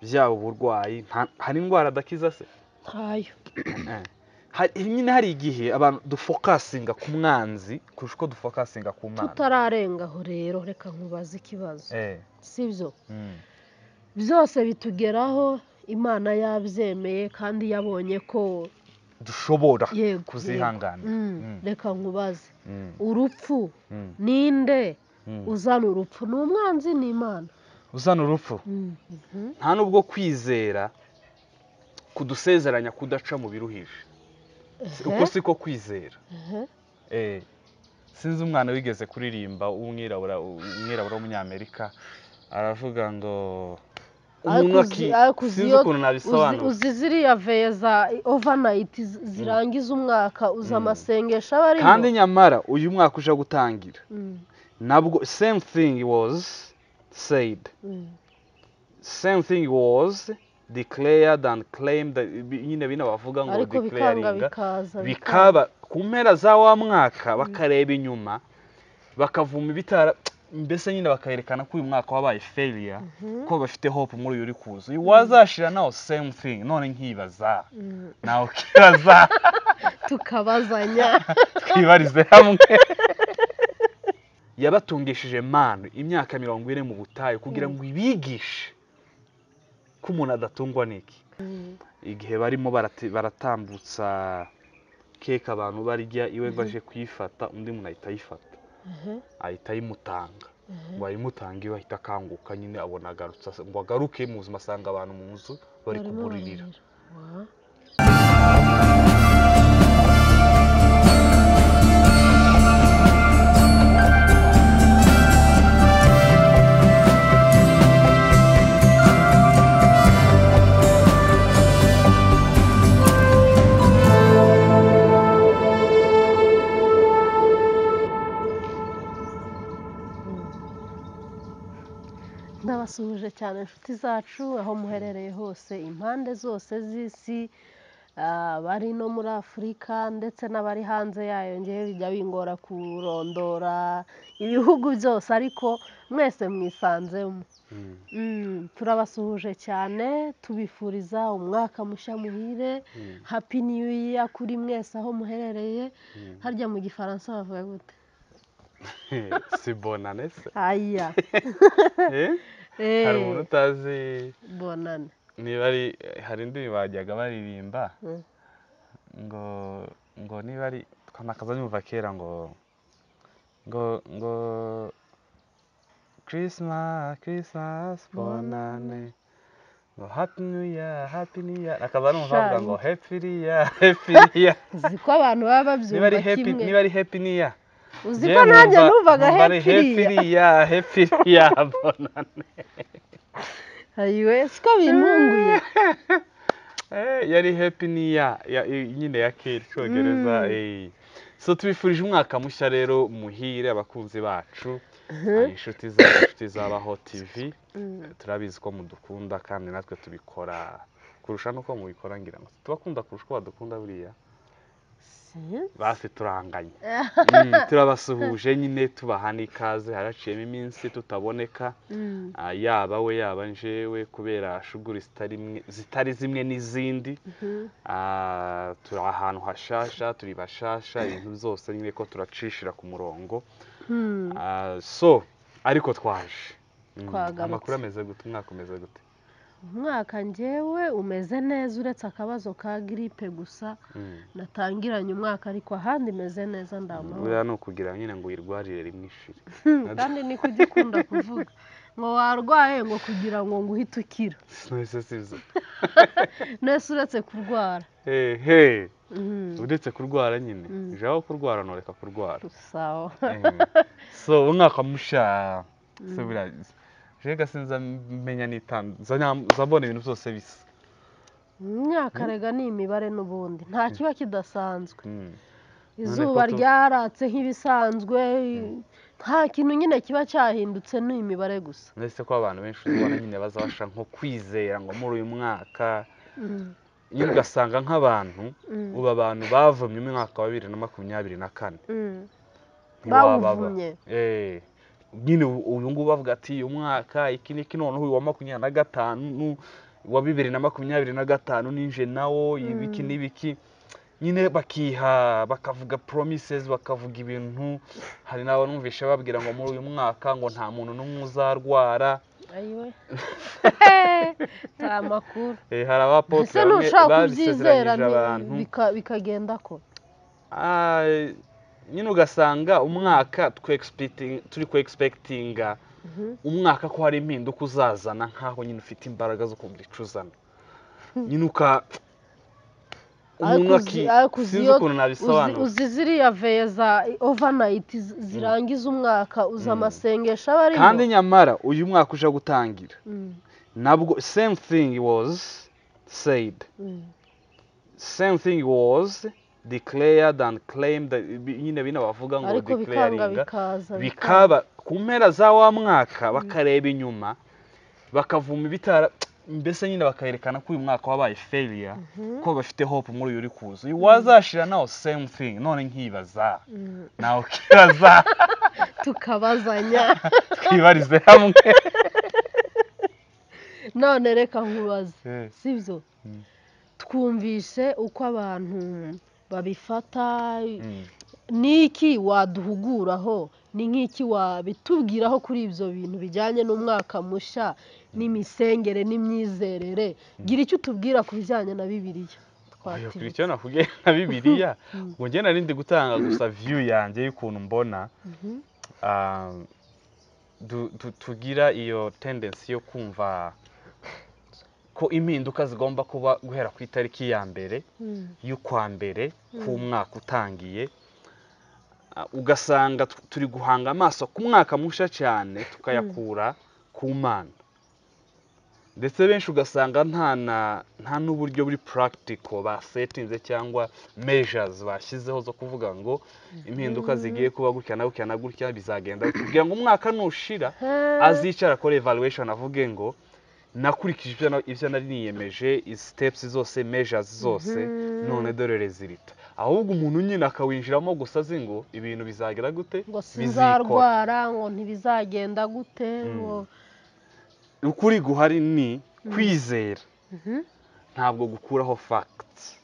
byaba uburwayi hari indwara adakiza se ntayo nyine hari igihe abantu dufokasinga ku mwanzi kurusha uko dufokasinga ku mana tutararengaho rero reka nkubaze ikibazo sibyo byose bitugeraho imana yabyemeye kandi yabonye ko dushobora kuzihangana reka nkubaze urupfu ninde uzana urupfu ni umwanzi ni imana uzana urupfu nta nubwo kwizera kudusezeranya kudaca mu biruhije uko siko kwizera sinzi umwana wigeze kuririmba w'umwirabura w'umunyamerika aravuga ngo sinzi ukuntu nabisobanura uzi ziriya veye za overnight zirangiza umwaka uzi amasengesho aba arimo kandi nyamara uyu mwaka uje gutangira nabwo same thing was said same thing was declared and claimed nyine bino bavuga ngo declaring bikaba ku mpera za wa mwaka bakareba inyuma bakavuma ibitara mbese nyine bakayerekana ko uyu mwaka wabaye failure ko bafite hope muri uyu uri kuza uyu wazashira nawo same thing none nkibaza nawe ukibaza tukabazanya twibarize hamwe yabatungishije manu imyaka 40 mu butayu kugira ngo ibigishe ko umuntu adatungwa n'iki igihe barimo baratambutsa keke abantu barya iwe ngo aje kuyifata undi muntu ahita ayifata ahita ayimutanga ngo ayimutanga iwe ahita akanguka nyine abona agarutse ngo agaruke mu buzima asanga abantu mu nzu bari kuburirira ndabasuhuje cyane inshuti zacu aho muherereye hose impande zose z'isi bari no muri Afurika ndetse n'abari hanze yayo ngewe bijya bingora kurondora ibihugu byose ariko mwese mwisanzemo turabasuhuje cyane tubifuriza umwaka mushya muhire happy new year kuri mwese aho muherereye harya mu gifaransa bavuga gute si bonane se aya hari umuntu utazi bonane niba ari hari indi bajyaga baririmba ngo niba ari twanakaza nyumva kera ngo Christmas bonane ngo happy new year akaba n'umuvuga ngo happy year ziko abantu baba babyumva kimwe niba ari happy new year uzi ko nanjye numvaga happy year bonane ayiwe siko bintunguye yari happy new year nyine ya kera cyongereza so tubifurije umwaka mushya rero muhire abakunzi bacu inshuti z'abaho TV turabizi ko mudukunda kandi natwe tubikora kurusha nuko mubikora ngira ngo tubakunda kurusha ko badukunda buriya basi turanganye turabasuhuje nyine tubahana ikaze haraciyemo iminsi tutaboneka yaba we yaba njewe kubera shuguri zitari zimwe n'izindi turi ahantu hashasha turi bashasha ibintu byose nyine ko turacishira ku murongo so ariko twaje amakuru ameze gute umwaka umeze gute umwaka njyewe umeze neza uretse akabazo ka gripe gusa natangiranye umwaka ariko ahandi meze neza ndamahoro buriya ni ukugira nyine ngo uyirwarire rimwe ishire kandi niko ugikunda kuvuga ngo warwaye ngo kugira ngo nguhite ukira nese uretse kurwara uretse kurwara nyine jaho kurwara noreka kurwara sawa so umwaka musha se birazi jega sinza menya zabona ibintu byose bisa imyaka rega ni imibare n'ubundi nta kiba kidasanzwe izuba ryaratse nk'ibisanzwe nta kintu nyine kiba cyahindutse ni imibare gusa ndetse ko abantu benshi ubona nyine bazabasha nko kwizera ngo muri uyu mwaka nyine ugasanga nk'abantu ubu abantu bavumye umwaka wa 2024 bawuvumye nyine uyu ngubu bavuga ati uyu mwaka iki niki noneho uyu wa 25 wa 2025 ninje nawo ibiki n'ibiki nyine bakiha bakavuga promises bakavuga ibintu hari nawe numvisha babwira ngo muri uyu mwaka ngo nta muntu n'umwe uzarwara ayiwe ta makuru hari abapotre ese bamwe nushaka kubyizera babisezeranyije abantu bikagenda ko nyine ugasanga umwaka turi ku expectinga umwaka ko hari impinduka uzazana nkaho nyine ufite imbaraga zo kugira icyo uzana nyine umuntu sinzi ukuntu nabisobanura uzi ziriya veye za overnight zirangiza umwaka uzi amasengesho aba arimo kandi nyamara uyu mwaka uje gutangira nabwo same thing was said same thing was declared and claimed nyine bino bavuga ngo declaring bikaba ku mpera za wa mwaka bakareba inyuma bakavuma ibitara mbese nyine bakayerekana ko uyu mwaka wabaye failure ko bafite hope muri uyu uri kuza uyu wazashira nawo same thing none nkibaza nawe kibaza tukabazanya twibarize hamwe none reka nkubaze sibyo twumvise uko abantu babifata niki waduhuguraho ni nk'iki wabitubwiraho kuri ibyo bintu bijyanye n'umwaka mushya n'imisengere n'imyizerere gira icyo utubwira ku bijyanye na bibiliya kuri icyo nakubwiye na bibiliya ngo njye narindi gutanga gusa view yanjye y'ukuntu mbona tugira iyo tendency yo kumva ko impinduka zigomba kuba guhera ku itariki ya mbere y'ukwa mbere k'umwaka utangiye ugasanga turi guhanga amaso ku mwaka mushya cyane tukayakura ku Mana ndetse benshi ugasanga nta n'uburyo buri practical basetinze cyangwa measures bashyizeho zo kuvuga ngo impinduka zigiye kuba gutya na gutya na gutya bizagenda kugira ngo umwaka nushira azicara akora evaluation avuge ngo nakurikije ibyo nari niyemeje steps zose measures zose none dore rezilita ahubwo umuntu nyine akawinjiramo gusa azi ngo ibintu bizagera gute ngo sinzarwara ngo ntibizagenda gute ngo ukuri guhari ni kwizera ntabwo gukuraho facts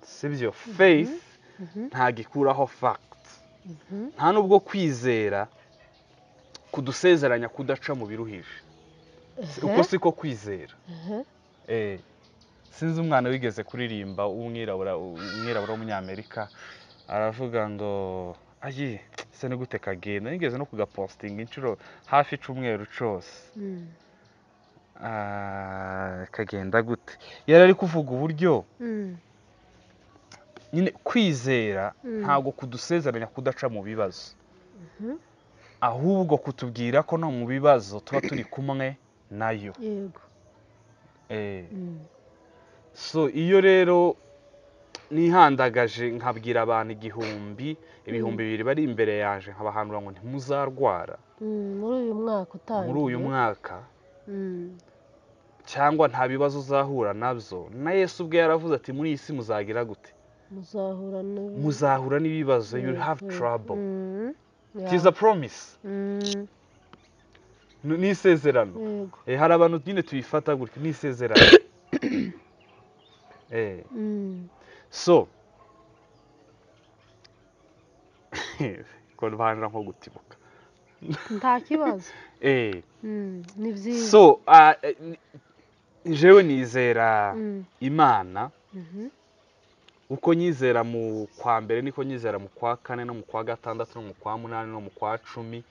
sibyo faith ntabwo ikuraho facts nta nubwo kwizera kudusezeranya kudaca mu biruhije uko siko kwizera sinzi umwana wigeze kuririmba umwirabura w'umunyamerika aravuga ngo ayi se ni gute kagenda nigeze no kugapostinga inshuro hafi icumweru cyose kagenda gute yari ari kuvuga uburyo nyine kwizera ntabwo kudusezeranya kudaca mu bibazo ahubwo kutubwira ko no mu bibazo tuba turi kumwe nayo yego so iyo rero nihandagaje nkabwira abantu ibihumbi bibiri bari imbere yaje nkabahanura ngo ntimuzarwara muri uyu mwaka utangiye muri uyu mwaka cyangwa nta bibazo uzahura nabyo na Yesu ubwe yaravuze ati muri iyi si muzagira gute muzahura n'ibibazo you have trouble it is a promise ni isezerano hari abantu nyine tuyifata gutya ni isezerano so ko nvanira nko gutibuka nta kibazo ni byiza so jewe nizera Imana uko nyizera mu kwa mbere niko nyizera mu kwa kane no mu kwa gatandatu no mu kwa munani no mu kwa 10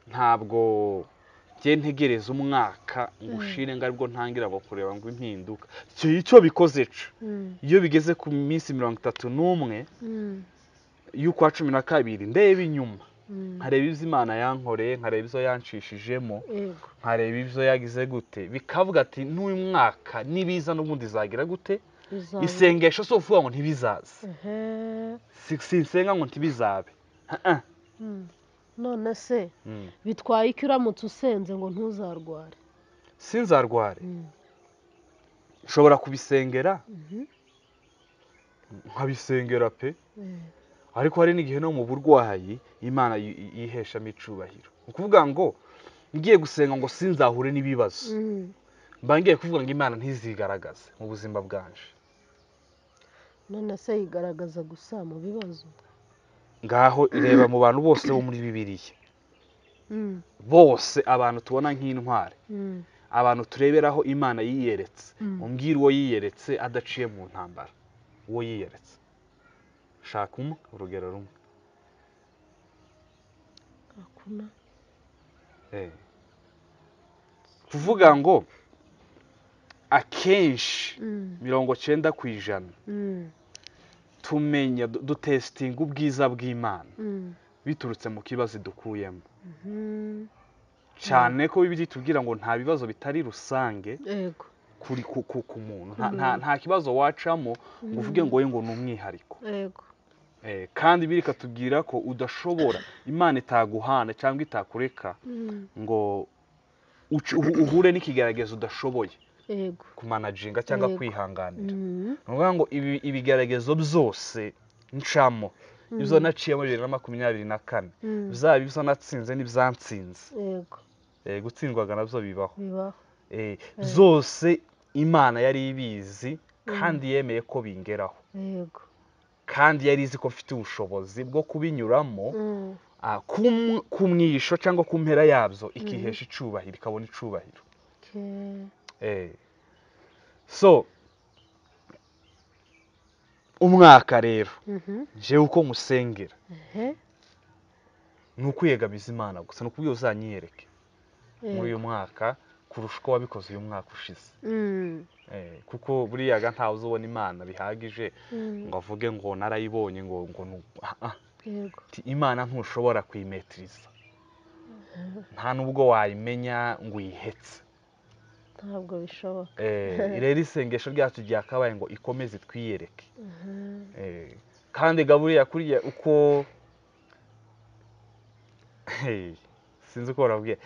ntabwo ngiye ntegereza umwaka ngo ushire ngo aribwo ntangira ngo kureba ngo impinduka icyo bikoze co iyo bigeze ku minsi 31 y'ukwa 12 ndeba inyuma nkareba ibyo Imana yankoreye nkareba ibyo yanshishijemo nkareba ibyo yagize gute bikavuga ati n'uyu mwaka nibiza n'ubundi zagira gute isengesho so uvuga ngo ntibizaze sinsenga ngo ntibizabe none se bitwaye iki uramutse usenze ngo ntuzarware sinzarware nshobora kubisengera nkabisengera pe ariko hari n'igihe no mu burwayi Imana yiheshamo icubahiro ukuvuga ngo ngiye gusenga ngo sinzahure n'ibibazo mbangiye kuvuga ngo Imana ntizigaragaze mu buzima bwanje. none se yigaragaza gusa mu bibazo? Ngaho reba mu bantu bose bo muri Bibiliya, bose abantu tubona nk'intwari, abantu tureberaho Imana yiyeretse, umbwira uwo yiyeretse adaciye mu ntambara, uwo yiyeretse. Shaka urugero rumwe. Hakuna. Kuvuga ngo akenshi 90% tumenya dutesitinga ubwiza bw'Imana biturutse mu kibazo dukuyemo. Cyane ko Bibiliya itubwira ngo nta bibazo bitari rusange kuri ku muntu, nta kibazo wacamo ngo uvuge ngo we ngo ni umwihariko. Kandi Bibiliya ikatubwira ko udashobora, Imana itaguhana cyangwa itakureka ngo uhure n'ikigaragazo udashoboye kumanaginga cyangwa kwihanganira. Ni ukuvuga ngo ibigeragezo byose ncamo, ibyo naciyemo 2024, bizaba ibyo natsinze n'ibyansinze, gutsindwaga nabyo bibaho, zose Imana yari ibizi kandi yemeye ko bingeraho, kandi yari izi ko mfite ubushobozi bwo kubinyuramo ku mwisho cyangwa ku mpera yabyo, ikihesha icubahiro, ikabona icubahiro. So umwaka rero jewe uko musengera ni ukwiyegamiza Imana gusa, ni ukubwira uzanyiyereke muri uyu mwaka kurusha uko wabikoze uyu mwaka ushize. Kuko buriya ntawe uzubona Imana bihagije ngo avuge ngo narayibonye ngo Imana ntushobora kuyimetiriza, nta nubwo wayimenya ngo uyihetse, ntabwo bishoboka. Rero isengesho ryacu ryakabaye ngo ikomeze twiyereke. Kandi gaburiya kuriya uko sinzi uko barabwiye,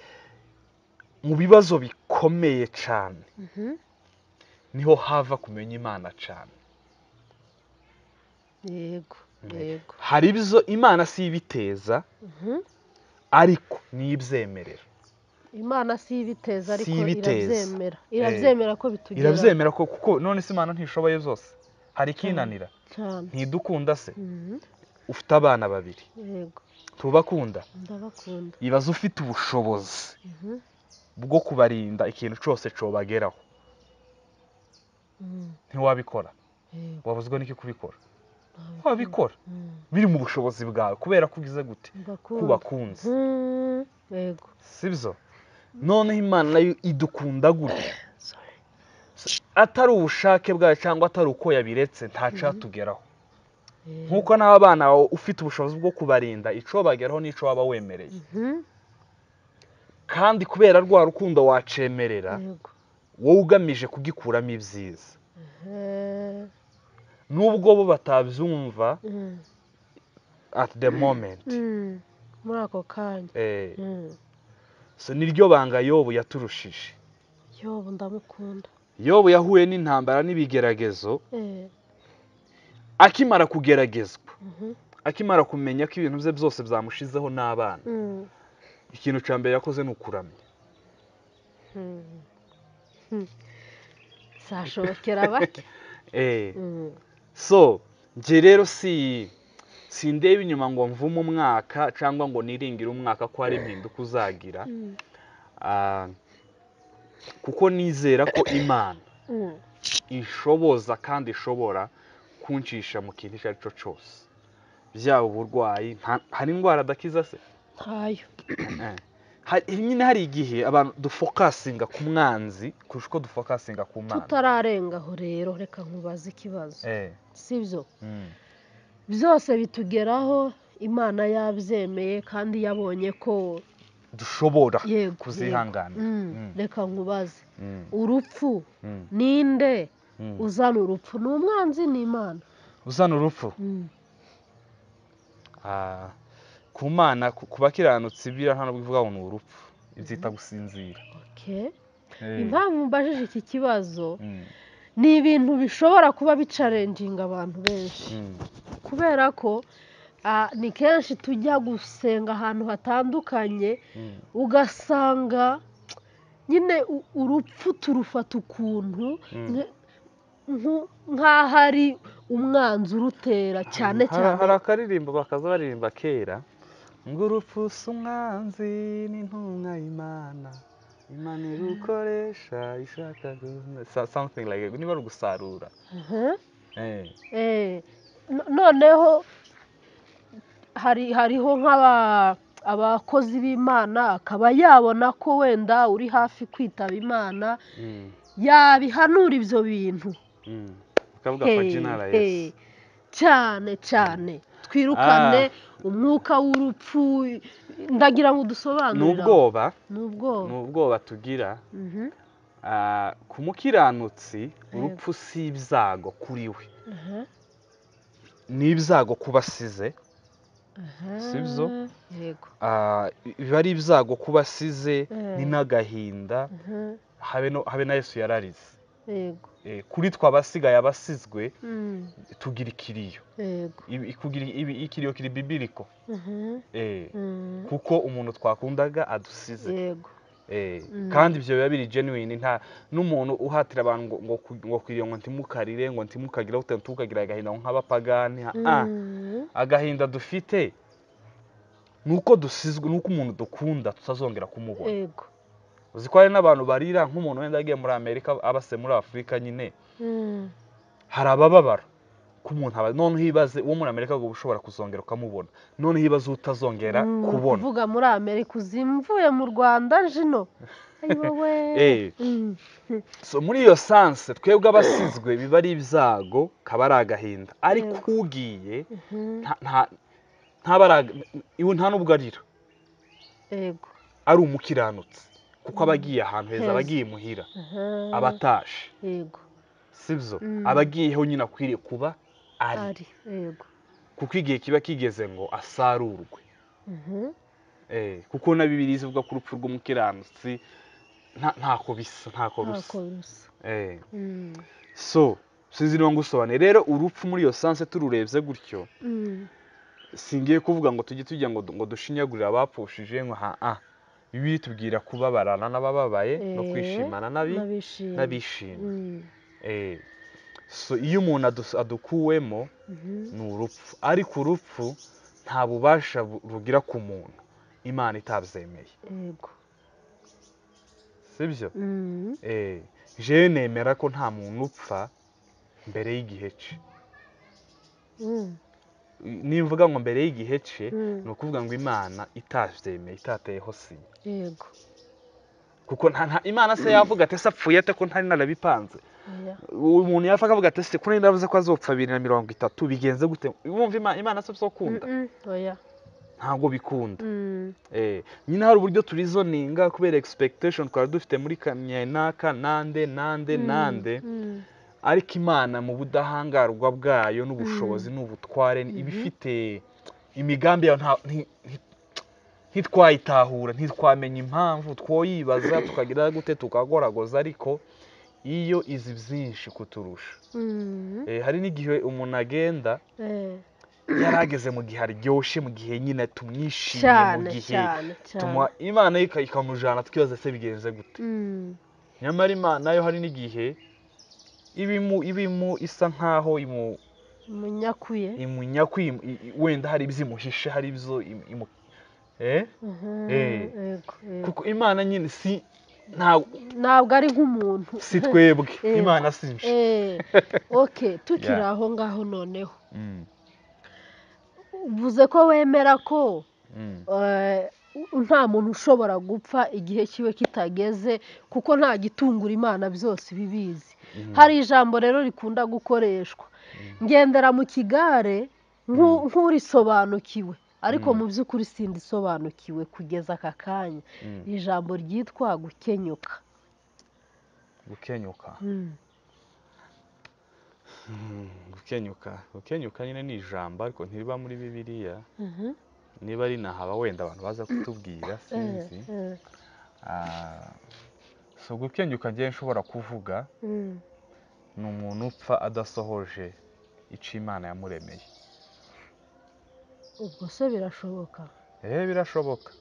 mu bibazo bikomeye cyane niho hava kumenya Imana cyane. Hari ibyo Imana si ibiteza ariko nibyemerera. Imana si ibiteza ariko irabyemera, irabyemera ko bitugeraho, irabyemera ko, kuko none se Imana ntishoboye byose, hari ikinanira, ntidukunda se. Ufite abana 2, tubakunda, ndabakunda, ibaza ufite ubushobozi bwo kubarinda ikintu cyose cobageraho, ntiwabikora? Wabuzwa n'iki kubikora? Wabikora biri mu bushobozi bwawe kubera ko ugize gute, kubakunze. Sibyo? Noneho Imana nayo idukunda gute, atari ubushake bwayo cyangwa atari uko yabiretse ntacatugeraho. Nkuko n'aba bana ufite ubushobozi bwo kubarinda ico bageraho n'ico waba wemereye, kandi kubera rwa rukundo wacemerera, wowe ugamije kugikuramo ibyiza, nubwo bo batabyumva at the moment, muri ako kanya. So niryo banga Yobu yaturushije. Yobu ndamukunda. Yobu yahuye n'intambara n'ibigeragezo, akimara kugeragezwa, akimara kumenya ko ibintu bye byose byamushizeho n'abana, ikintu cya mbere yakoze ni ukuramya. Sashobokera bake. So nje rero sindeba inyuma ngo mvume umwaka cyangwa ngo niringire umwaka ko hari impinduka uzagira, kuko nizera ko Imana ishoboza kandi ishobora kuncisha mu kintu icyo ari cyo cyose, byaba uburwayi. Hari indwara adakiza se? Ntayo. Nyine hari igihe abantu dufokasinga ku mwanzi kurusha uko dufokasinga ku Mana. Tutararengaho rero reka nkubaze ikibazo, sibyo? Byose bitugeraho Imana yabyemeye kandi yabonye ko dushobora kuzihangana. Reka nkubaze, urupfu ninde uzana urupfu? Ni umwanzi, ni Imana uzana urupfu? Ku Mana, ku bakiranutsi bira nta nubwo ivuga ngo ni urupfu, ibyita gusinzira. Impamvu mbajije iki kibazo, ni ibintu bishobora kuba bicarenjinga abantu benshi, kubera ko ni kenshi tujya gusenga ahantu hatandukanye, ugasanga nyine urupfu turufata ukuntu Mm. nk'aho ari umwanzi urutera cyane hari cyane. akaririmbo bakaza baririmba kera ngo urupfu si umwanzi n'intumwa y'Imana, Imana irukoresha ishaka something like niba ari ugusarura. Noneho hariho abakozi b'Imana akaba yabona ko wenda uri hafi kwitaba Imana yabihanura ibyo bintu ukavuga ko jinara Yesu cyane cyane twirukane umwuka w'urupfu. Ndagira ngo dusobanurire ni ubwoba tugira ku mukiranutsi. Urupfu si ibyago kuri we, ni ibyago kuba asize, sibyo? Biba ari ibyago kuba asize, ni n'agahinda. Habe na Yesu yararize. Kuri twe abasigaye abasizwe tugira ikiriyo. Ikiriyo kiri bibiriko, kuko umuntu twakundaga adusize. Kandi ibyo biba biri genuine. Nta n'umuntu uhatira abantu ngo kwiriye ngo ntimukarire, ngo ntimukagire tukagira agahinda nk'abapagani. Agahinda dufite ni uko dusizwe, ni uko umuntu dukunda tutazongera kumubona. Uzi ko hari n'abantu barira nk'umuntu wenda agiye muri Amerika abase muri Afurika nyine, hari abababara ko umuntu noneho ibaze uwo muri Amerika ngo ushobora kuzongera ukamubona, noneho ibaze utazongera kubona. Kuvuga muri Amerika uzimvuye mu Rwanda jino. So muri iyo sanse twebwe abasizwe biba ari ibyago, kaba ari agahinda. Ariko ugiye nta n'ubwo arira, ari umukiranutsi, kuko aba agiye ahantu heza, aba agiye muhira, aba atashe, sibyo? Aba agiyeho nyine akwiriye kuba ari, kuko igihe kiba kigeze ngo asarurwe. Kuko na Bibiliya ivuga ko urupfu rw'umukiranutsi ntako bisa, ntako rusa. So sinzi niba ngusobanure rero urupfu muri iyo sanse tururebye gutyo. Singiye kuvuga ngo tujye ngo dushinyagurire abapfushije ngo Bibiliya tubwira kubabarana n'abababaye no kwishimana n'abishimye. So iyo umuntu adukuwemo ni urupfu, ariko urupfu nta bubasha rugira ku muntu Imana itabyemeye, sibyo? Jewe nemera ko nta muntu upfa mbere y'igihe cye. Nimvuga ngo mbere y'igihe cye ni ukuvuga ngo Imana itabyemeye, itateyeho sinya. Kuko Imana se yavuga ati ese apfuye ate ko ntari narabipanze? Umuntu yapfa akavuga ati ese ko nari ko azopfa 2030 bigenze gute? Wumva Imana se bizokunda? Ntabwo bikunda. Nyine hari uburyo turizoninga kubera expectation twari dufite muri kanaka nande. Ariko Imana mu budahangarwa bwayo n'ubushobozi n'ubutware iba ifite imigambi yayo ntitwayitahura, ntitwamenya impamvu, twoyibaza tukagira gute tukagoragoza, ariko iyo izi byinshi kuturusha. Hari n'igihe umuntu agenda yarageze mu gihe aryoshye, mu gihe nyine tumwishimiye, mu gihe Imana ikamujana tukibaza se bigenze gute. Nyamara Imana yo hari n'igihe ibimu isa nkaho imunyakuye, wenda hari ibyimuhishe, hari ibyo kuko Imana nyine ntabwo ari nk'umuntu, si twebwe. Imana sinje. Tukiri aho ngaho noneho uvuze ko wemera ko nta muntu ushobora gupfa igihe kiwe kitageze, kuko nta gitungura Imana byose bibizi. Hari ijambo rero rikunda gukoreshwa, ngendera mu kigare nk'urisobanukiwe, ariko mu by'ukuri sindisobanukiwe kugeza aka kanya. Ijambo ryitwa gukenyuka. Gukenyuka nyine ni ijambo ariko ntiriba muri Bibiliya. Niba ari nahaba wenda abantu baza kutubwira, sinzi. So gukenyuka ngiye nshobora kuvuga ni umuntu upfa adasohoje icyo Imana yamuremeye. Ubwo se birashoboka? Birashoboka.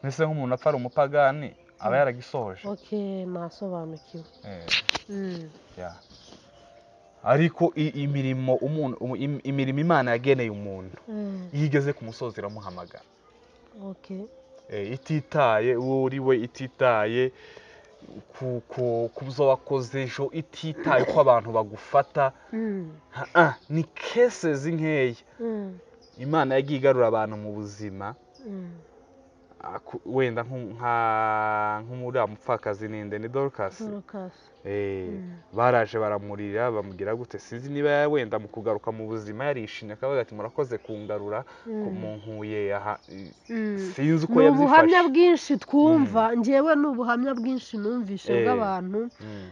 Mbese nk'umuntu apfa ari umupagani aba yaragisohoje. okay nasobanukiwe. Yeah. Ariko imirimo imirimo Imana yageneye umuntu iyo igeze ku musozi iramuhamagara. Okay. Ititaye uwo uri we, ititaye ku byo wakoze ejo, ititaye ko abantu bagufata. Ni cases nkeya Imana yagiye igarura abantu mu buzima, wenda nk'umuriya mupfakazi ninde, ni Dorcas. Baraje baramurira bamubwira gute, sinzi niba wenda mu kugaruka mu buzima yarishimye akavuga ati murakoze kungarura munkuye aha. Sinzi uko ni yabyifashe. ubuhamya bwinshi twumva, njyewe ni ubuhamya bwinshi numvishe bw'abantu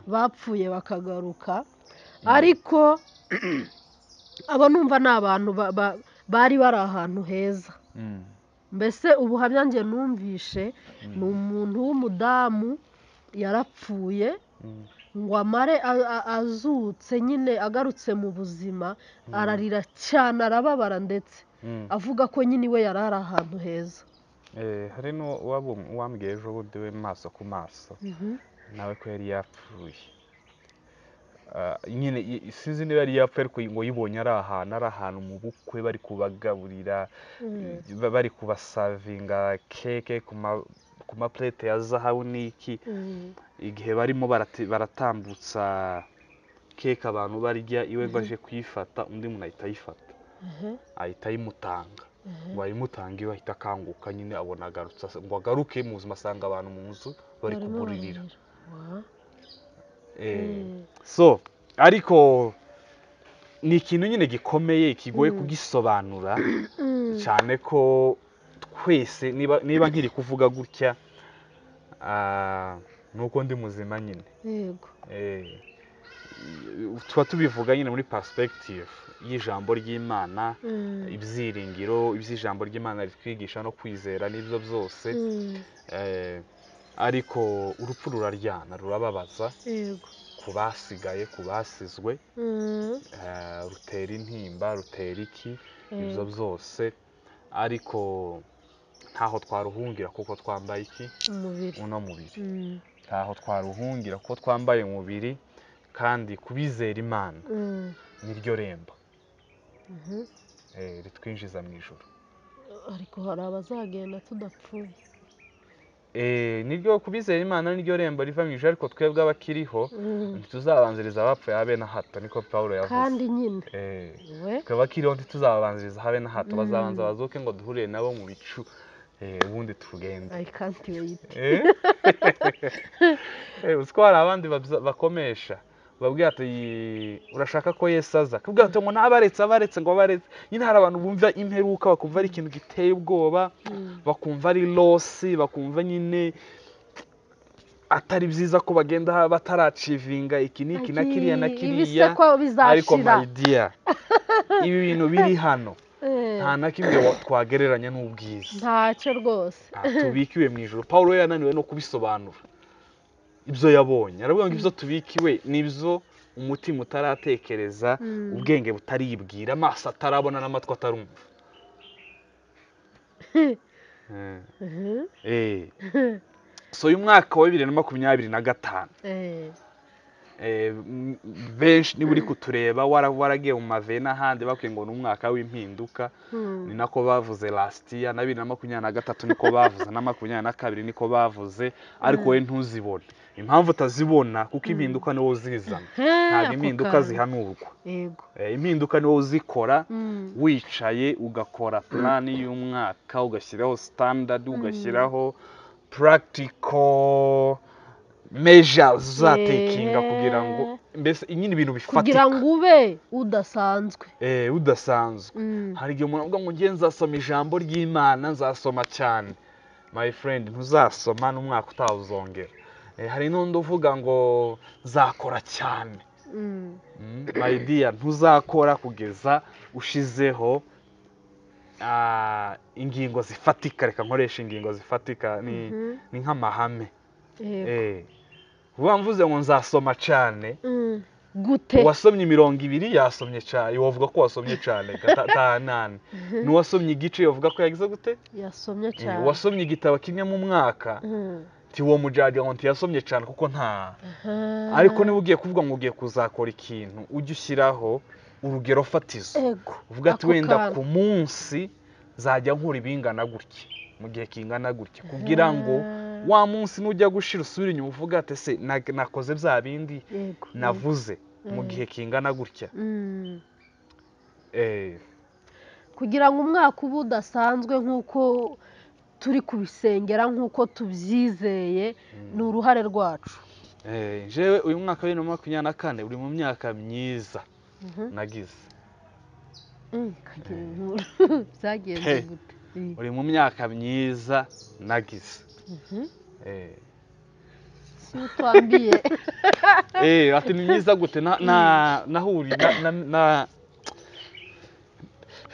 bapfuye bakagaruka, ariko abo numva ni abantu bari bari ahantu heza. Mbese ubuhamya njye numvishe ni umuntu w'umudamu yarapfuye ngo amare azutse nyine agarutse mu buzima, ararira cyane arababara, ndetse avuga ko nyine iwe yari ari ahantu heza. Hari n'uwambwiye ejo bundi we maso ku maso nawe ko yari yapfuye. Nyine sinzi niba yari yapfuye ariko ngo yibonye ari ahantu mu bukwe bari kubagaburira, bari kubasavinga keke ku maplete ya zahabu n'iki, igihe barimo baratambutsa keke abantu barya, iwe ngo aje kuyifata undi muntu ahita ayifata, ahita ayimutanga. ngo ayimutanga iwe ahita akanguka nyine abona agarutse, ngo agaruke mu buzima asanga abantu mu nzu bari kumuririra. So ariko ni ikintu nyine gikomeye kigoye kugisobanura cyane ko twese niba nkiri kuvuga gutya nuko ndi muzima nyine. Yego. Tuba tubivuga nyine muri perspective y'ijambo ry'Imana, ibyiringiro iby'ijambo ry'Imana ritwigisha no kwizera n'ibyo byose. Ariko urupfu ruraryana, rurababaza. Yego. Ku basigaye, ku basizwe, rutera intimba, rutera iki, ibyo byose. Ariko ntaho twaruhungira kuko twambaye iki? Uno mubiri. Ntaho twaruhungira kuko twambaye umubiri, kandi kubizera Imana niryo rembo ritwinjiza mu ijuru. Ariko hari abazagenda tudapfuye. Niryo kubizera Imana niryo rembo riva mu ijuru, ariko twebwe abakiriho ntituzabanziriza abapfuye habe na hato, niko Pawulo yavuze. Kandi nyine twebwe abakiriho ntituzabanziriza habe na hato, bazabanza bazuke ngo duhurire nabo mu bicu, ubundi tugende. I can't wait. Uziko hari abandi bakomesha babwira ati urashaka ko Yesu aza, kubwira ati ngo abaretse ngo abaretse. Nyine hari abantu bumva imperuka bakumva ari ikintu giteye ubwoba, bakumva ari losi, bakumva nyine atari byiza ko bagenda bataracivinga iki n'iki na kiriya na kiriya. Ariko my dear, ibi bintu biri hano nta na kimwe twagereranya n'ubwiza. Ntacyo rwose. Tubikiwe mu ijuru. Pawulo yananiwe no kubisobanura ibyo yabonye, aravuga ngo ibyo tubikiwe nibyo umutima utaratekereza, ubwenge butaribwira, amaso atarabona n'amatwi atarumva. So uyu mwaka wa 2025 benshi niba uri kutureba waragiye mu mave n'ahandi bakwiye ngo ni umwaka w'impinduka. Ni nako bavuze last year, na 2023 niko bavuze, na 2022 niko bavuze, ariko we ntuzibone. Impamvu utazibona kuko impinduka niwo uzizana, ntabwo impinduka zihanurwa. Impinduka niwo uzikora wicaye ugakora plan y'umwaka, ugashyiraho standard, ugashyiraho practical measures uzatekinga kugira ngo mbese nyine ibintu bifatika, kugira ngo ube udasanzwe. Udasanzwe. Hari igihe umuntu avuga ngo ngiye nzasoma ijambo ry'Imana, nzasoma cyane. My friend, ntuzasoma n'umwaka utawuzongera. Hari n'undi uvuga ngo nzakora cyane. My dear, ntuzakora kugeza ushizeho ingingo zifatika. Reka nkoresha ingingo zifatika, ni nk'amahame. Mvuze ngo nzasoma cyane, gute wasomye 200 yasomye cyane, wovuga ko wasomye cyane gatanane. N'uwasomye igice yovuga ko yagize gute? Yasomye cyane. Wasomye igitabo kimwe mu mwaka uwo mujaji ngo ntiyasomye cyane kuko nta aha. ariko niba ugiye kuvuga ngo ugiye kuzakora ikintu ujye ushyiraho urugero fatizo Ego, uvuga ati ako wenda kantu. ku munsi zajya nkora ibingana gutya mu gihe kingana gutya kugira ngo wa munsi nujya gushira usubire inyuma uvuga ati ese nakoze bya bindi Yego, navuze mu gihe kingana gutya Mm. eh kugira ngo umwaka uba udasanzwe nk'uko turi kubisengera nk'uko tubyizeye ni uruhare rwacu. jewe uyu mwaka wa 2024 uri mu myaka myiza nagize Kagira inkuru byagenze Hey. gute? uri mu myaka myiza nagize Si utwambiye. ati ni myiza gute nahuriye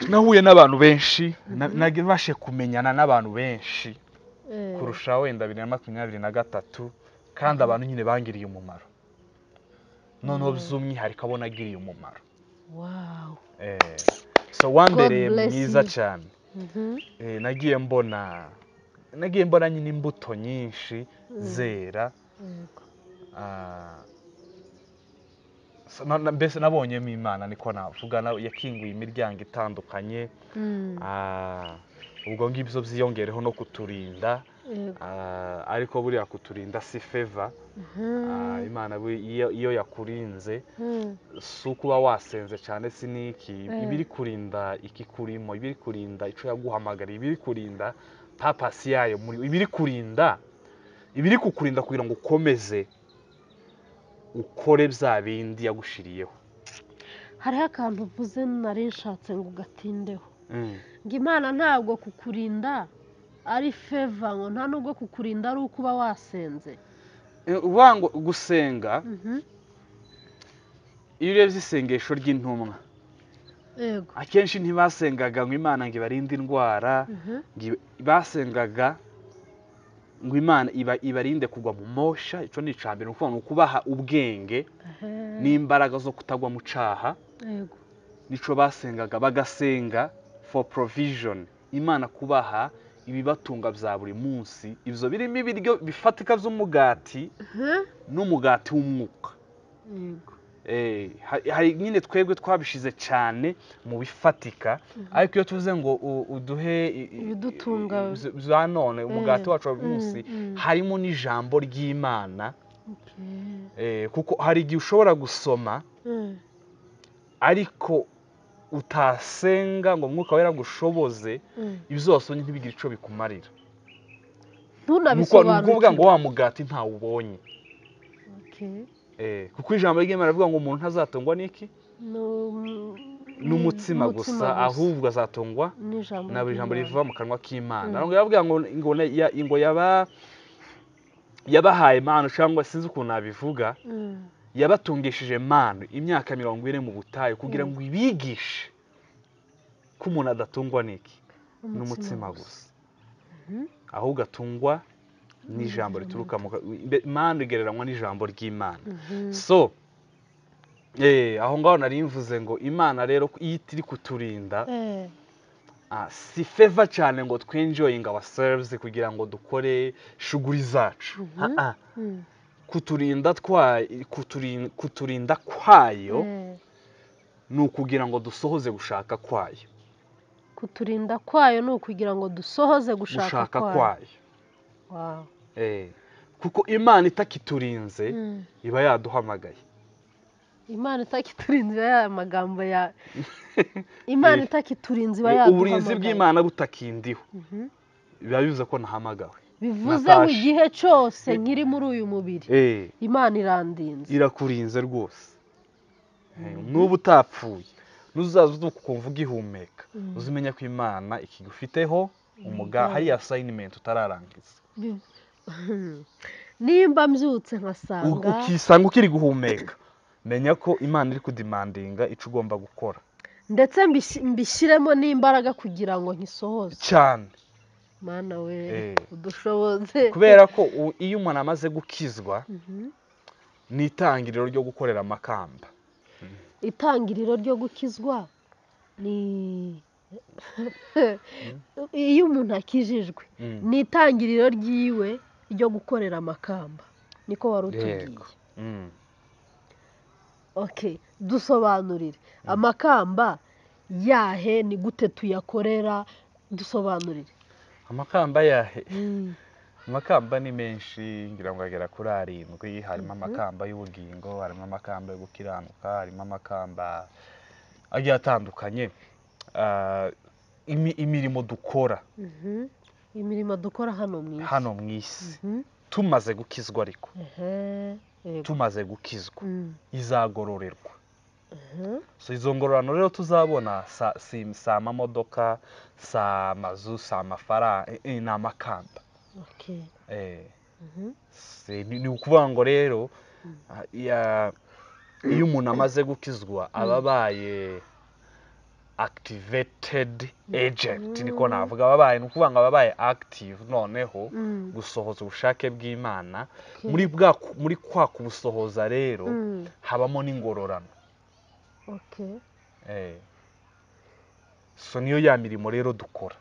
nahuye n'abantu benshi nabashe kumenyana n'abantu benshi kurusha wenda 2023 kandi abantu nyine bangiriye umumaro noneho by'umwihariko abo nagiriye umumaro. Wow. So wambereye God bless mwiza you. cyane. Nagiye mbona nyine imbuto nyinshi zera. Mbese nabonyemo Imana niko navuga yakinguye imiryango itandukanye. Ubwo ngibyo byiyongereho no kuturinda. Ariko buriya kuturinda si favor. Imana iyo yakurinze si ukuba wasenze cyane si niki ibiri kurinda iki kurimo ibiri kurinda ico yaguhamagara ibiri kurinda purpose yayo ibiri kukurinda kugira ngo ukomeze ukore bya bindi yagushiriyeho. Hariho akantu uvuze nari nshatse ngo ugatindeho ngo Imana ntabwo kukurinda ari favor ngo nta nubwo kukurinda ari uko uba wasenze. Ubango gusenga iyo urebye isengesho ry'intumwa Yego. akenshi ntibasengaga ngo Imana ngo ibarinde indwara basengaga ngo Imana ibarinde kugwa mu mosha. Ico ni icambere ukuvuga kubaha ubwenge n'imbaraga zo kutagwa mu caha. Yego. Nico basengaga bagasenga for provision Imana kubaha ibibatunga bya buri munsi ivyo birimo ibiryo bifatika by'umugati n'umugati w'umwuka. Yego. Hari nyine twebwe twabishize cyane mu bifatika ariko iyo tuvuze ngo uduhe ibidutunga bya none umugati wacu wa buri munsi harimo n'ijambo ry'Imana. Kuko hari igihe ushobora gusoma ariko utasenga ngo umwuka wera gushoboze ibyo wasomye ntibigire ico bikumarira. Ntunabisobanukirwe. Ni ukuvuga ngo wa mugati ntawubonye. Kuko ijambo ry'Imana rivuga ngo umuntu ntazatungwa n'iki n'umutsima gusa ahubwo azatungwa na buri jambo riva mu kanwa k'Imana. Ngo yavuga ngo yabahaye manu cyangwa sinzi ukuntu nabivuga yabatungishije manu imyaka 40 mu butayu kugira ngo ibigishe ko umuntu adatungwa n'iki n'umutsima gusa ahubwo atungwa n'ijambo rituruka mu Imana igereranywa n'ijambo ry'Imana. So aho ngaho nari mvuze ngo Imana rero iyo iri kuturinda si favor cyane ngo twenjoying ourselves kugira ngo dukore shuguri zacu. Kuturinda kwayo ni ukugira ngo dusohoze gushaka kwayo. Kuturinda kwayo ni ukugira ngo dusohoze gushaka kwayo. Wow. Kuko Imana itakiturinze iba yaduhamagaye. Imana itakiturinze ya magambo ya Imana itakiturinze iba yaduhamagaye. Uburinzi bw'Imana butakindiho biba bivuze ko nahamagawe. Bivuze ngo igihe cyose nkiri muri uyu mubiri Imana irandinze. Irakurinze rwose. N'ubu utapfuye nuzaza ukumva ugihumeka uzimenya ko Imana ikigufiteho hari assignment utararangiza. Nimba mbyutse nkasanga ukisanga ukiri guhumeka menya ko Imana iri kudimandinga ico ugomba gukora ndetse mbishiremo n'imbaraga kugira ngo nkisohoze cyane. Mana we udushoboze kubera ko iyo umuntu amaze gukizwa ni itangiriro ryo gukorera amakamba. Itangiriro ryo gukizwa ni iyo umuntu akijijwe ni itangiriro ryiwe ryo gukorera amakamba niko wari utubwiye. yego. Mm. Okay, dusobanurire amakamba yahe ni gute tuyakorera, dusobanurire. Amakamba yahe? Amakamba ni menshi ngira ngo agera kuri 7. Harimo amakamba y'ubugingo, harimo amakamba yo gukiranuka, harimo amakamba agiye atandukanye. Imirimo dukora Imirimo dukora hano mu isi tumaze gukizwa, ariko tumaze gukizwa izagororerwa. So izo ngororano rero tuzabona si amamodoka, si amazu, si amafaranga, ni amakamba. Ni ukuvuga ngo rero iyo umuntu amaze gukizwa aba abaye activated agent, niko navuga. Ababaye, ni ukuvuga ngo ababaye active noneho gusohoza ubushake bw'Imana. Muri kwa kubusohoza rero habamo n'ingororano. So niyo ya mirimo rero dukora,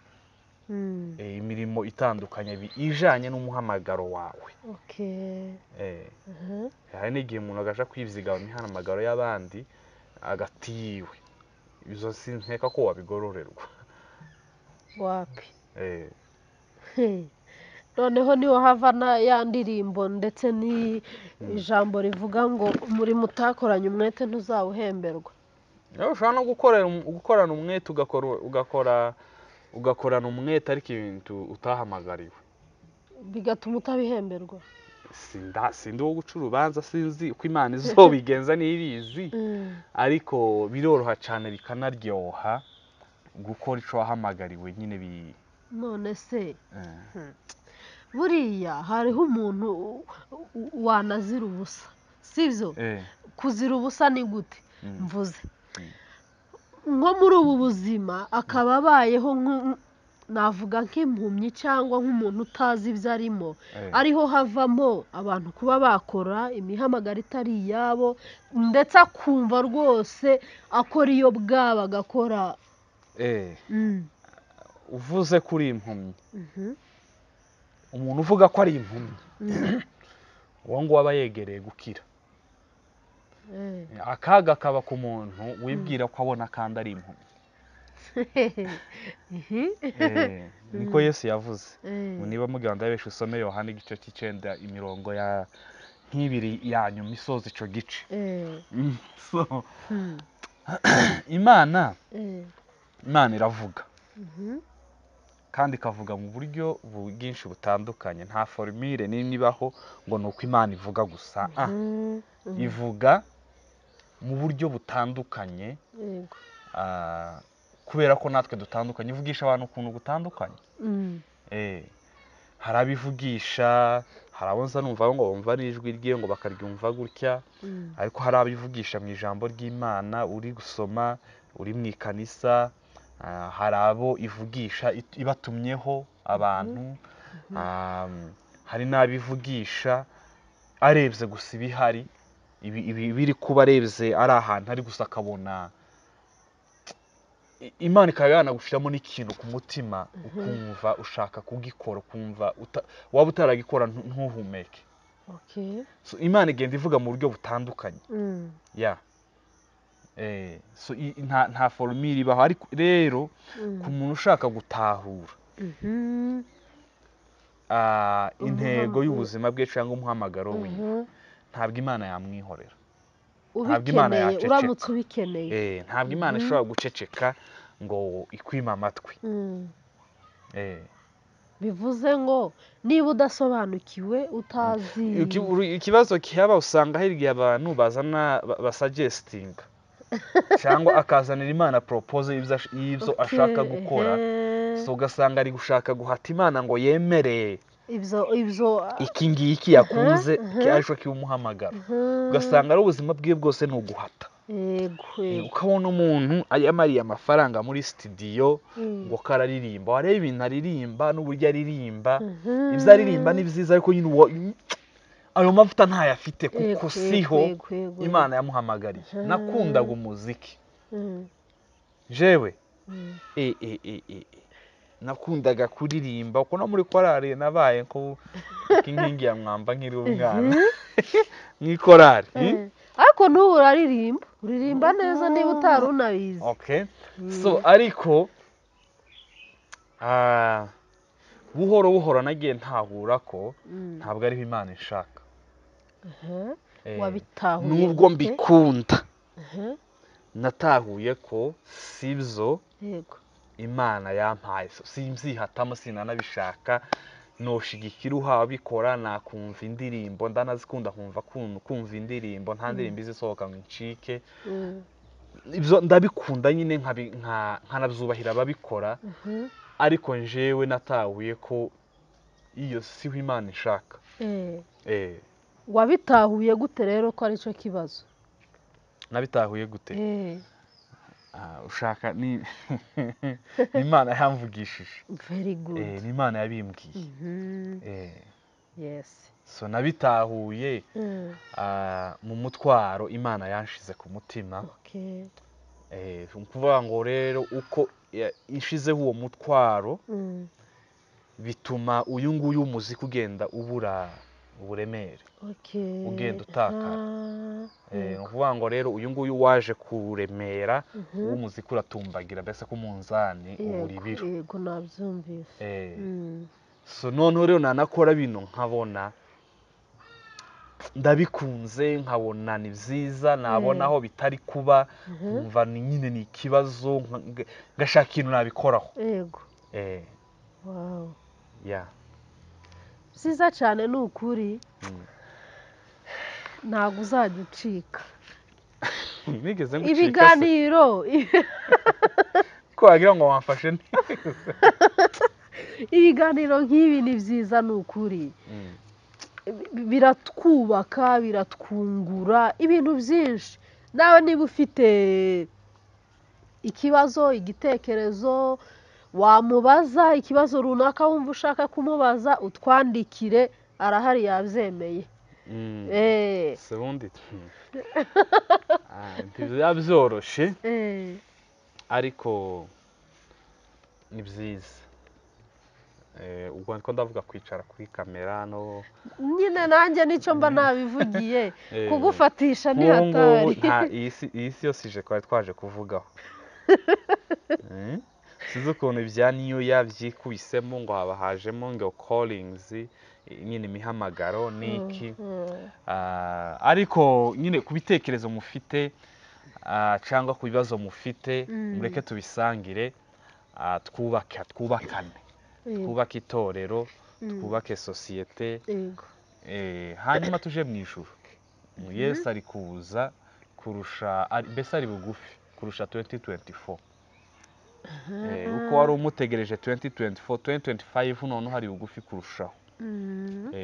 imirimo itandukanye ijanye n'umuhamagaro wawe. Hari n'igihe umuntu agaja kwivyiga mu mihamagaro y'abandi agatiwe, izo sinkeka ko wabigororerwa. Wapi? Noneho niho hava ya ndirimbo ndetse n'ijambo rivuga ngo umurimo utakoranye umwete ntuzawuhemberwa. Ushobora no gukorana umwete, ugakorana umwete ariko ibintu utahamagariwe, bigatuma utabihemberwa. Sindi wo guca urubanza, sinzi uko Imana izobigenza n'ibizi, ariko biroroha cyane bikanaryoha gukora ico wahamagariwe nyine. None se buriya hariho umuntu wanazira ubusa, sivyo? Kuzira ubusa ni gute? Mvuze nko muri ubu buzima akaba abayeho navuga nk'impumyi cyangwa nk'umuntu utazi ibyo arimo, ariho havamo abantu kuba bakora imihamagaro itari iyabo, ndetse akumva rwose akora iyo bwaba agakora. Uvuze kuri impumyi, umuntu uvuga ko ari impumyi uwo ngo aba yegereye gukira. Akaga kaba ku muntu wibwira ko abona kandi ari impumyi. Niko Yesu yavuze. Niba muganda yabeshe usome Yohana igice cy'icenda imirongo ya nk'ibiri yanyuma isoza ico gice. Imana iravuga kandi ikavuga mu buryo bwinshi butandukanye. Nta formule n'imwe ibaho ngo nuko Imana ivuga gusa. Ivuga mu buryo butandukanye, kubera ko natwe dutandukanye. Ivugisha abantu ukuntu gutandukanye. Hari abivugisha, hari abo nza numva ngo bumva n'ijwi rye ngo bakaryumva gutya, ariko hari abivugisha mu ijambo ry'Imana uri gusoma uri mu ikanisa. Hari abo ivugisha ibatumyeho abantu, hari n'abivugisha arebye gusa ibihari, biri kuba arebye ari ahantu ari gusa akabona. Imana ikaba yanagushiramo n'ikintu ku mutima ukumva ushaka kugikora, ukumva waba utaragikora ntuhumeke. So Imana igenda ivuga mu buryo butandukanye. So nta formule ibaho, ariko rero ku muntu ushaka gutahura intego y'ubuzima bwe cyangwa umuhamagaro we, ntabwo Imana yamwihorera. Ntabwo Imana yaceceka. Uramutse ubikeneye. Ntabwo Imana ishobora guceceka ngo ikwime amatwi. Bivuze ngo niba udasobanukiwe utazi. Ikibazo kihaba usanga hirya abantu bazana basuggestinga cyangwa akazanira Imana propose y'ibyo ashaka gukora. So ugasanga ari gushaka guhata Imana ngo yemere ibyo iki ngiki yakunze ariko kiumuhamagara. Ugasanga ari ubuzima bwe bwose ni uguhata. Ukabona umuntu yamariye amafaranga muri studio ngo kararirimba, wareba ibintu aririmba n'uburyo aririmba. Ibyo aririmba ni byiza, ariko nyine ayo mavuta ntayafite kuko siho Imana yamuhamagariye. Nakundaga umuziki jewe, nakundaga kuririmba uko no muri korari nabaye ko inkingi ya mwamba nkiri umwana mw'ikorari ariko n'ubu uririmba neza niba utari unabizi. okay so ariko buhoro buhoro nagiye ntahura ko ntabwo ariho Imana ishaka. wabitahuye nubwo mbikunda natahuye ko sibyo yego Imana yampaye, simzihatamo sinanabishaka, noshigikira uhabikora, nakumva indirimbo ndanazikunda, kumva indirimbo, nta ndirimbo izisohoka ngo incike, ibyo ndabikunda nyine nkanabyubahira ababikora, ariko njewe natahuye ko iyo siho Imana ishaka. wabitahuye gute rero ko ari cyo kibazo? Nabitahuye gute? ushaka ni Imana yamvugishije. Very good. Ni Imana yabimbwiye. Yes. So nabitahuye mu mutwaro Imana yanshize ku mutima. Okay. Kuvuga ngo rero uko inshizeho uwo mutwaro bituma uyu nguyu umuziki ugenda ubura uburemere, ugenda utakara. Ni ukuvuga ngo rero uyu nguyu waje kuremera, uw'umuziki uratumbagira, mbese ku munzani ubura ibiro. Yego nabyumvise. So noneho rero nanakora bino nkabona ndabikunze, nkabona ni byiza, nabona aho bitari kuba, nkumva nyine ni ikibazo, ngashaka ikintu nabikoraho. Yego. Wow. Yeah. Byiza cyane ni ukuri. Ntabwo uzajya ucika. Nigeze ngucika ibiganiro ko wagira ngo wamfashe neza. ibiganiro nk'ibi ni byiza ni ukuri. biratwubaka, biratwungura ibintu byinshi. Nawe niba ufite ikibazo, igitekerezo, wamubaza ikibazo runaka wumva ushaka kumubaza, utwandikire, arahari yabyemeye. Se bundi ntibiba byoroshye, ariko ni byiza. ubwo niko ndavuga kwicara kuri kamera no nyine nanjye nicyo mba nabivugiye, kugufatisha ni hatari. iyi si yose ije twari twaje kuvugaho. size ukuntu ibya niyo yabyikubisemo ngo haba hajemo ngo callings, nyine imihamagaro niki, ariko nyine ku bitekerezo mufite cyangwa ku bibazo mufite, mureke tubisangire, twubakane, twubake itorero, twubake sosiyete, hanyuma tuje mu ijuru. Yesu ari kuza kurusha, mbese ari bugufi kurusha 2024. uko wari umutegereje 2024, 2025 none hari bugufi kurushaho.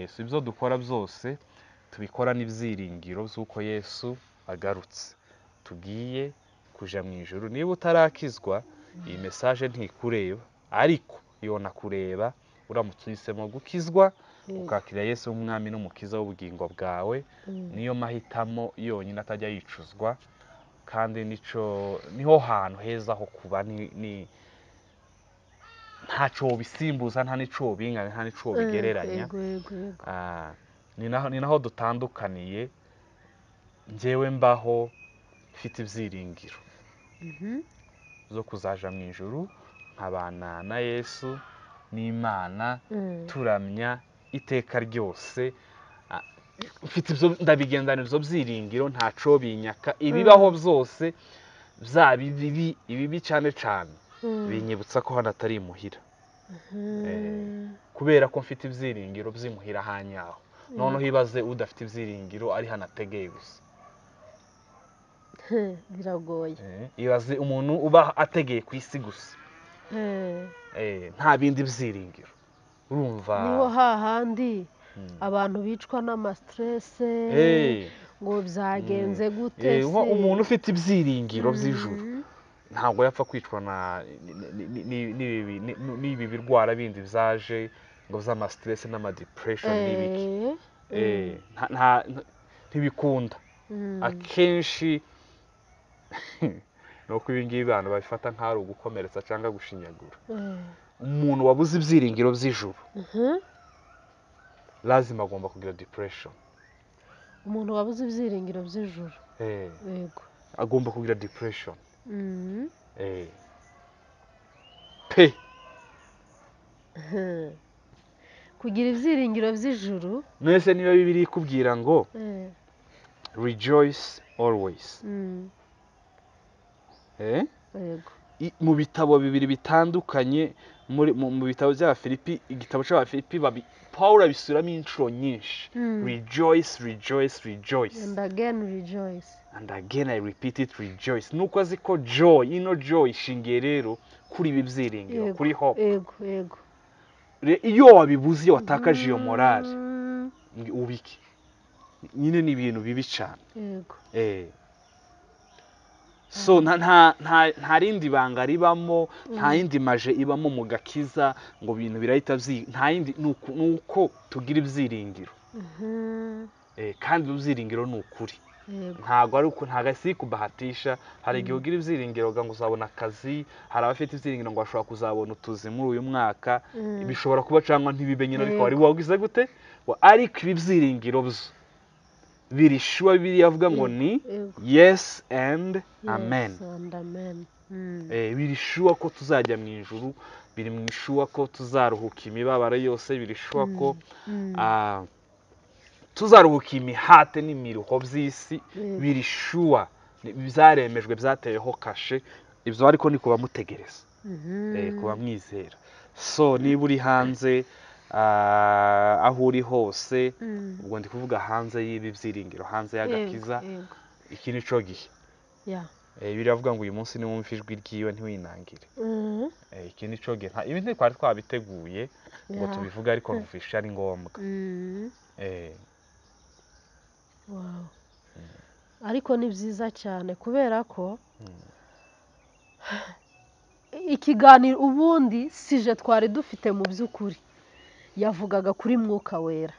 So ibyo dukora byose tubikora n'ibyiringiro z'uko Yesu agarutse, tugiye kuja mu ijuru. Niba utarakizwa, iyi message ntikureba, ariko yona kureba uramutse uhisemo gukizwa, ukakira Yesu umwami n'umukiza w'ubugingo bwawe. Niyo mahitamo yonyine atajya yicuzwa, kandi niho hantu heza ho kuba. Ntaco bisimbuza, nta nico bingana, nta nico bigereranya. Ni naho dutandukaniye. Njyewe mbaho mfite ibyiringiro zo kuzaja mu ijuru, nkabana na Yesu n'Imana, turamya iteka ryose. Mfite ibyo ndabigendana, ibyo byiringiro ntaco binyaka. Ibibaho byose byaba ibibi cyane cyane, binyibutsa ko hano atari imuhira, kubera ko mfite ibyiringiro by'imuhira hanyaho. Noneho ibaze udafite ibyiringiro ari hano ategeye gusa. biragoye. Ibaze umuntu uba ategeye ku isi gusa, nta bindi byiringiro. Urumva niho hahandi abantu bicwa n'amastress, ngo byagenze gute se. umuntu ufite ibyiringiro by'ijuru ntabwo yapfa kwicwa n'ibi birwara bindi byaje ngo by'amastress n'amadepression n'ibiki. ntibikunda. Akenshi nuko ibi ngibi abantu babifata nk'ari ugukomeretsa cyangwa gushinyagura. umuntu wabuze ibyiringiro by'ijuru Mhm. lazima agomba kugira depression. Umuntu wabuze ibyiringiro by'ijuru. Eh, Yego. agomba kugira depression. Mhm. Eh. Pe. Mhm. Kugira ibyiringiro by'ijuru. Nese niba Bibiliya ikubwira ngo Eh. rejoice always. Mm. Eh? Yego. Mu bitabo bibiri bitandukanye mu bitabo by'Abafilipi, igitabo cy'Abafilipi Pawulo abisubiramo inshuro nyinshi. Rejoice, rejoice, rejoice. And again rejoice. And again I repeat it, rejoice. Nuko azi ko joy, ino joy ishingiye rero kuri ibi byiringiro, kuri hope. Yego, yego. Iyo wabibuze, iyo watakaje iyo morale, Mm. ubiki. Nyine ni ibintu bibi cyane. Yego. So nta rindi banga ribamo, nta yindi maje ibamo mu gakiza ngo ibintu birahita nta yindi nuko tugira ibyiringiro. Kandi ibyiringiro ni ukuri. Ntago ari uko si kubahatisha. Hari igihe ugira ibyiringiro ngo uzabona akazi, hari abafite ibyiringiro ngo bashobora kuzabona utuzi muri uyu mwaka, bishobora kuba cyangwa ntibibe nyine, ariko wari wagize gute, ariko ibi byiringiro byo biri shuwa. Bibiliya avuga ngo ni yes and amen. Biri shuwa ko tuzajya mu ijuru, biri mu shuwa ko tuzaruhuka imibabaro yose, biri shuwa ko tuzaruhuka imihate n'imiruho by'isi, biri shuwa, byaremejwe, byateyeho kashe. Ibyo ariko ni kuba mutegereza, kuba mwizera. So niba uri hanze, aho uri hose, ubwo ndi kuvuga hanze y'ibi byiringiro, hanze y'agakiza, iki ni cyo gihe. Biravuga ngo uyu munsi niwumva ijwi ryiwe ntiwinangire. Iki ni cyo gihe. Ibi ntitwari twabiteguye ngo tubivuge, ariko numvishe ari ngombwa. Ariko ni byiza cyane kubera ko ikiganiro ubundi sije twari dufite mu by'ukuri, yavugaga kuri Mwuka Wera.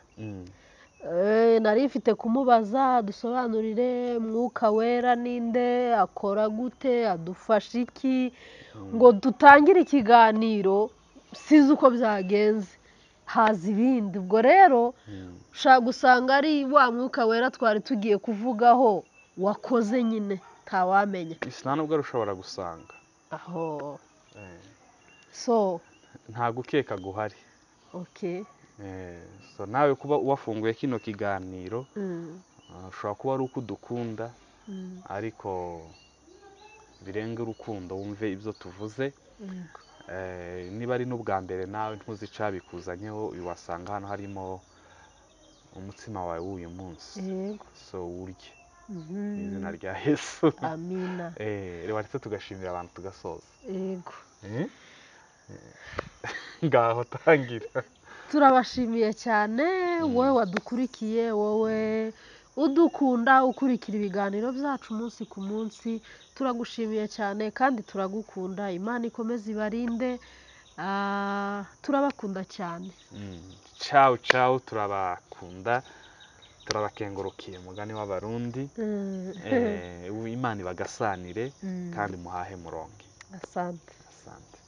Nari mfite kumubaza dusobanurire Mwuka Wera ninde, akora gute, adufasha iki, ngo dutangire ikiganiro sizi uko byagenze, haza ibindi. Ubwo rero ushaka gusanga ari wa Mwuka Wera twari tugiye kuvugaho wakoze nyine, ntawamenya. Nta nubwo ushobora gusanga aho. So nta gukeka guhari. Okay. So nawe kuba wafunguye kino kiganiro, ushobora kuba ari uko udukunda, ariko birenga urukundo wumve ibyo tuvuze. Niba ari n'ubwa mbere nawe ntuzi icabikuzanyeho, wasanga hano harimo umutsima wawe w'uyu munsi. So urye mu izina rya Yesu. Amina. Reba ndetse tugashimira abantu tugasoza. Yego. Ngaho tangira. Turabashimiye cyane wowe wadukurikiye, wowe udukunda ukurikira ibiganiro byacu umunsi ku munsi. Turagushimiye cyane kandi turagukunda. Imana ikomeze ibarinde. Turabakunda cyane. Ciao ciao, turabakunda, turabakengurukiye mugani w'Abarundi. Imana ibagasanire kandi muhahe muronke. Asante. Asante.